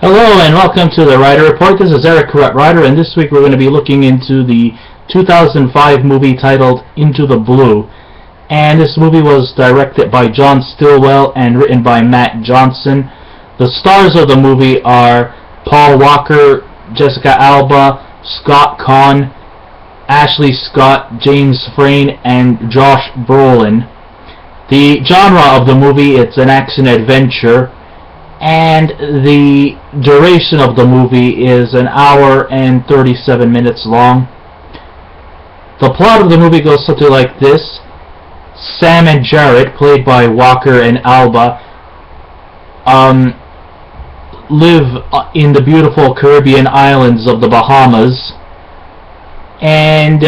Hello and welcome to the Writer Report. This is Eric Correct Writer, and this week we're going to be looking into the 2005 movie titled Into the Blue. And this movie was directed by John Stillwell and written by Matt Johnson. The stars of the movie are Paul Walker, Jessica Alba, Scott Caan, Ashley Scott, James Frain, and Josh Brolin. The genre of the movie, it's an action-adventure, and the duration of the movie is an hour and 37 minutes long. The plot of the movie goes something like this. Sam and Jared, played by Walker and Alba, live in the beautiful Caribbean islands of the Bahamas, and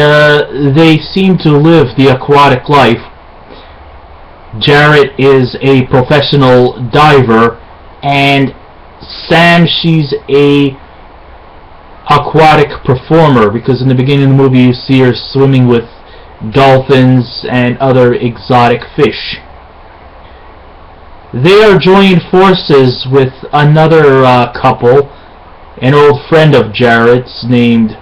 they seem to live the aquatic life. Jared is a professional diver, and Sam, she's a aquatic performer, because in the beginning of the movie you see her swimming with dolphins and other exotic fish. They are joining forces with another couple, an old friend of Jared's named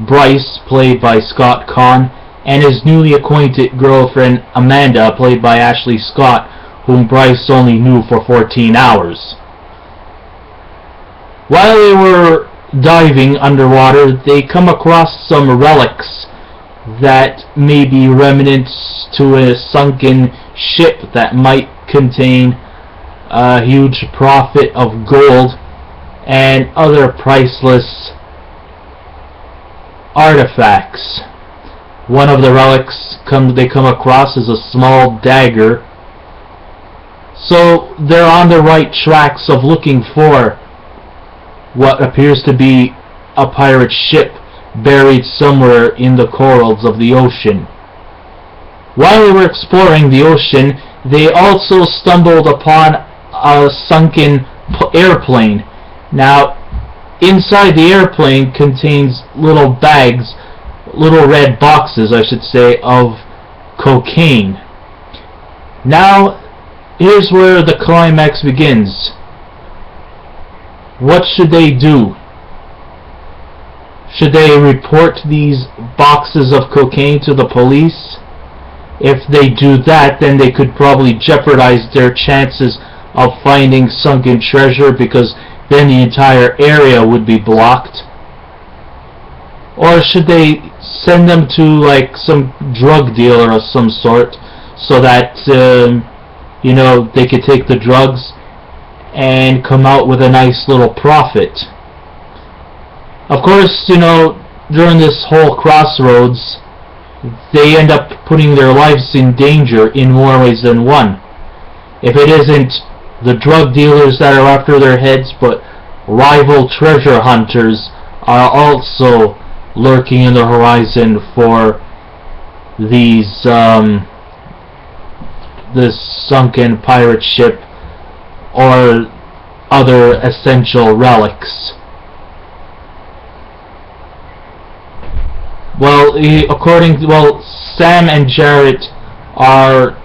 Bryce, played by Scott Caan, and his newly acquainted girlfriend Amanda, played by Ashley Scott, whom Bryce only knew for 14 hours. While they were diving underwater, they come across some relics that may be remnants to a sunken ship that might contain a huge profit of gold and other priceless artifacts. One of the relics they come across is a small dagger. So they're on the right tracks of looking for what appears to be a pirate ship buried somewhere in the corals of the ocean. While they were exploring the ocean, they also stumbled upon a sunken airplane. Now, inside the airplane contains little bags, little red boxes, I should say, of cocaine. Now, here's where the climax begins. What should they do? Should they report these boxes of cocaine to the police? If they do that, then they could probably jeopardize their chances of finding sunken treasure, because then the entire area would be blocked. Or should they send them to like some drug dealer of some sort, so that they could take the drugs and come out with a nice little profit? Of course, during this whole crossroads, they end up putting their lives in danger in more ways than one. If it isn't the drug dealers that are after their heads, but rival treasure hunters are also lurking in the horizon for these this sunken pirate ship or other essential relics. Sam and Jared are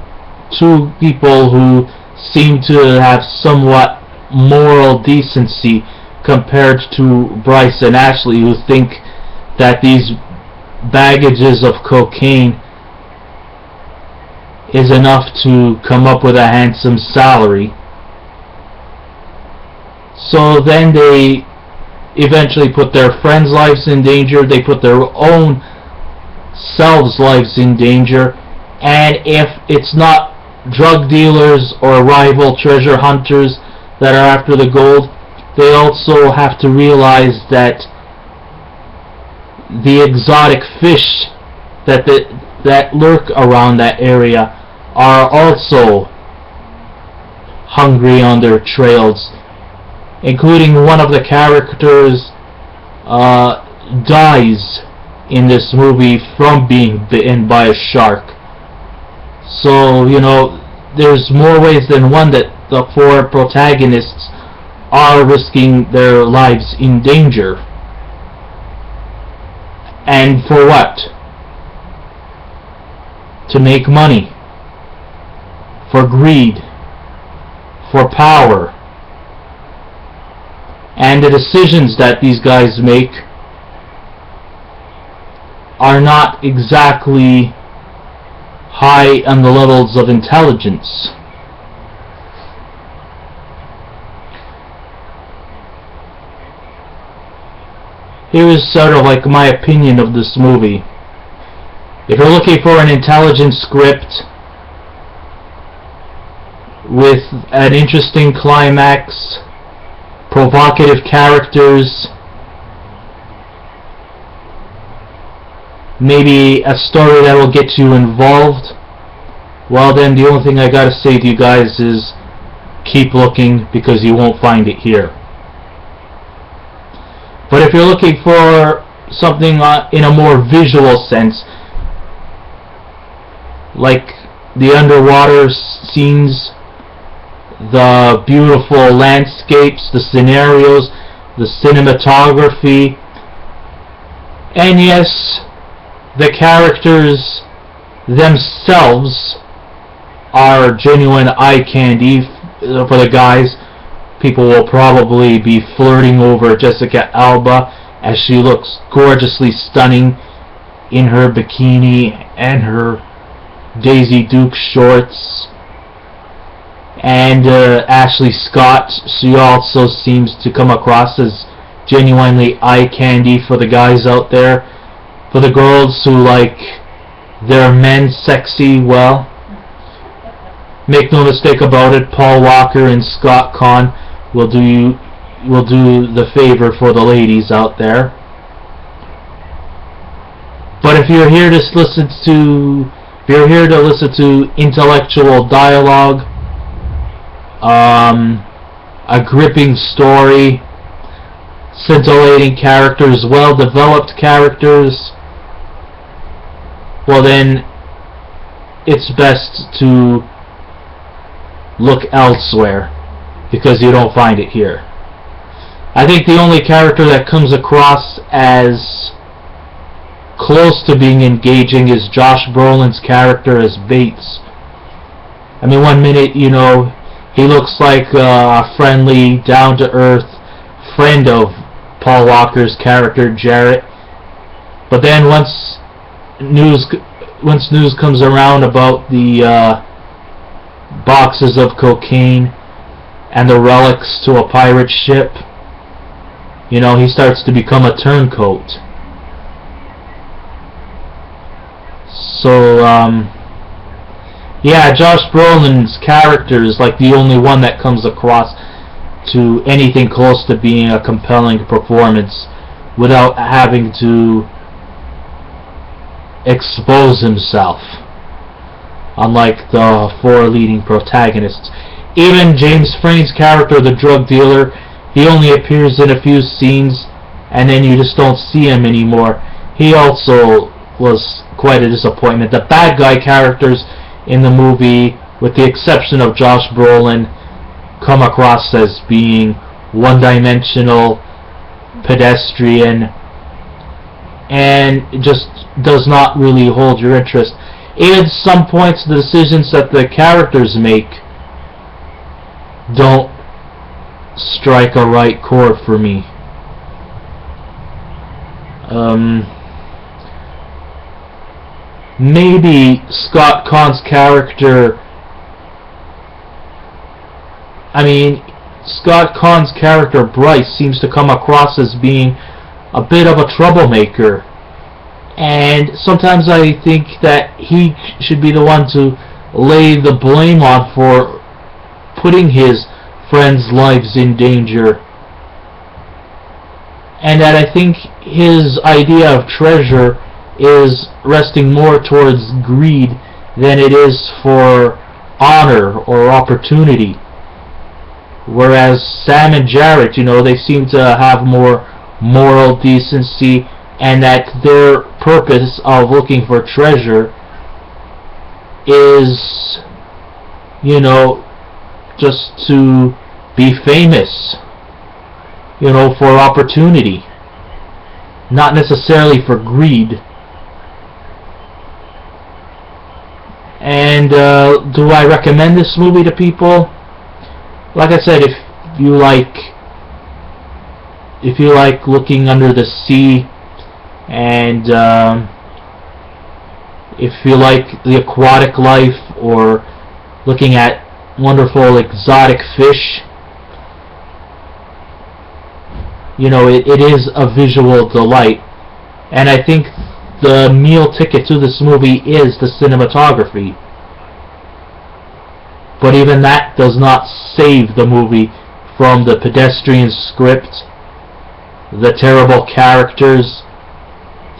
two people who seem to have somewhat moral decency compared to Bryce and Ashley, who think that these baggages of cocaine is enough to come up with a handsome salary. So then they eventually put their friends' lives in danger, they put their own selves' lives in danger, and if it's not drug dealers or rival treasure hunters that are after the gold, they also have to realize that the exotic fish that lurk around that area are also hungry on their trails, including one of the characters dies in this movie from being bitten by a shark. So, there's more ways than one that the four protagonists are risking their lives in danger. And for what? To make money. For greed. For power. and the decisions that these guys make are not exactly high on the levels of intelligence. Here is sort of like my opinion of this movie. If you're looking for an intelligent script with an interesting climax, provocative characters, maybe a story that will get you involved, well then the only thing I gotta say to you guys is keep looking, because you won't find it here. But if you're looking for something in a more visual sense, like the underwater scenes, the beautiful landscapes, the scenarios, the cinematography, and yes, the characters themselves are genuine eye candy for the guys. People will probably be flirting over Jessica Alba as she looks gorgeously stunning in her bikini and her Daisy Duke shorts. And Ashley Scott, she also seems to come across as genuinely eye candy for the guys out there. For the girls who like their men sexy, well, make no mistake about it, Paul Walker and Scott Caan will do the favor for the ladies out there. But if you're here to listen to intellectual dialogue, a gripping story, scintillating characters, well-developed characters, well then it's best to look elsewhere, because you don't find it here. I think the only character that comes across as close to being engaging is Josh Brolin's character as Bates. I mean, one minute, you know, he looks like a friendly, down-to-earth friend of Paul Walker's character, Jarrett. But then once news comes around about the boxes of cocaine and the relics to a pirate ship, you know, he starts to become a turncoat. So, yeah, Josh Brolin's character is like the only one that comes across to anything close to being a compelling performance without having to expose himself, unlike the four leading protagonists. Even James Frain's character, the drug dealer, he only appears in a few scenes and then you just don't see him anymore. He also was quite a disappointment. The bad guy characters in the movie, with the exception of Josh Brolin, come across as being one-dimensional, pedestrian, and just does not really hold your interest. Even at some points, the decisions that the characters make don't strike a right chord for me. Maybe Scott Caan's character, Scott Caan's character Bryce seems to come across as being a bit of a troublemaker, and sometimes I think that he should be the one to lay the blame on for putting his friends' lives in danger, and that I think his idea of treasure is resting more towards greed than it is for honor or opportunity. Whereas Sam and Jarrett, you know, they seem to have more moral decency, and that their purpose of looking for treasure is, you know, just to be famous, you know, for opportunity, not necessarily for greed. And do I recommend this movie to people? Like I said, if you like if you like looking under the sea, and if you like the aquatic life or looking at wonderful exotic fish, you know, it is a visual delight. And I think the meal ticket to this movie is the cinematography. But even that does not save the movie from the pedestrian script, the terrible characters,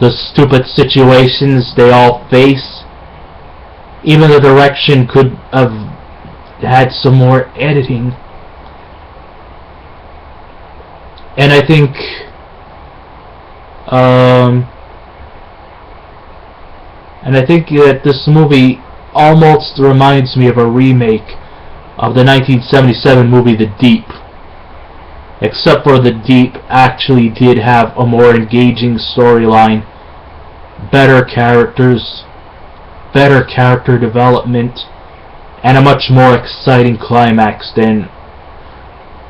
the stupid situations they all face. Even the direction could have had some more editing. And I think that this movie almost reminds me of a remake of the 1977 movie The Deep, except for The Deep actually did have a more engaging storyline, better characters, better character development, and a much more exciting climax than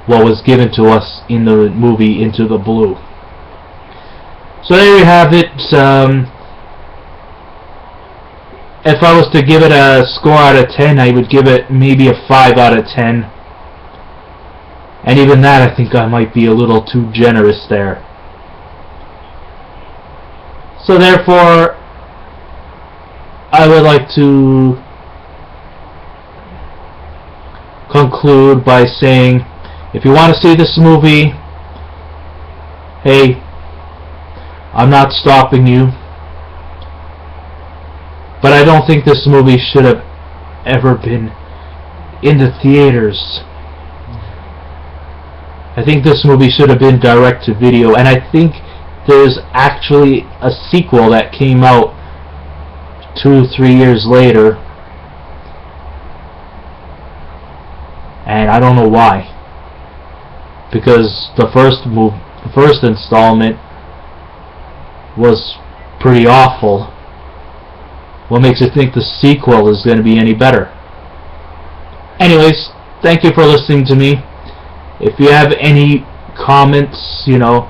what was given to us in the movie Into the Blue. So there you have it. If I was to give it a score out of 10, I would give it maybe a 5 out of 10. And even that, I think I might be a little too generous there. So therefore, I would like to conclude by saying, if you want to see this movie, hey, I'm not stopping you. But I don't think this movie should have ever been in the theaters. I think this movie should have been direct to video, and I think there's actually a sequel that came out 2-3 years later, and I don't know why, because the first installment was pretty awful. What makes you think the sequel is going to be any better? Anyways, thank you for listening to me. If you have any comments, you know,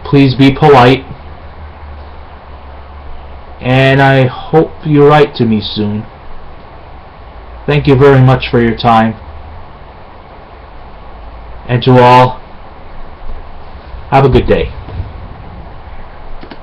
please be polite. And I hope you write to me soon. Thank you very much for your time. And to all, have a good day.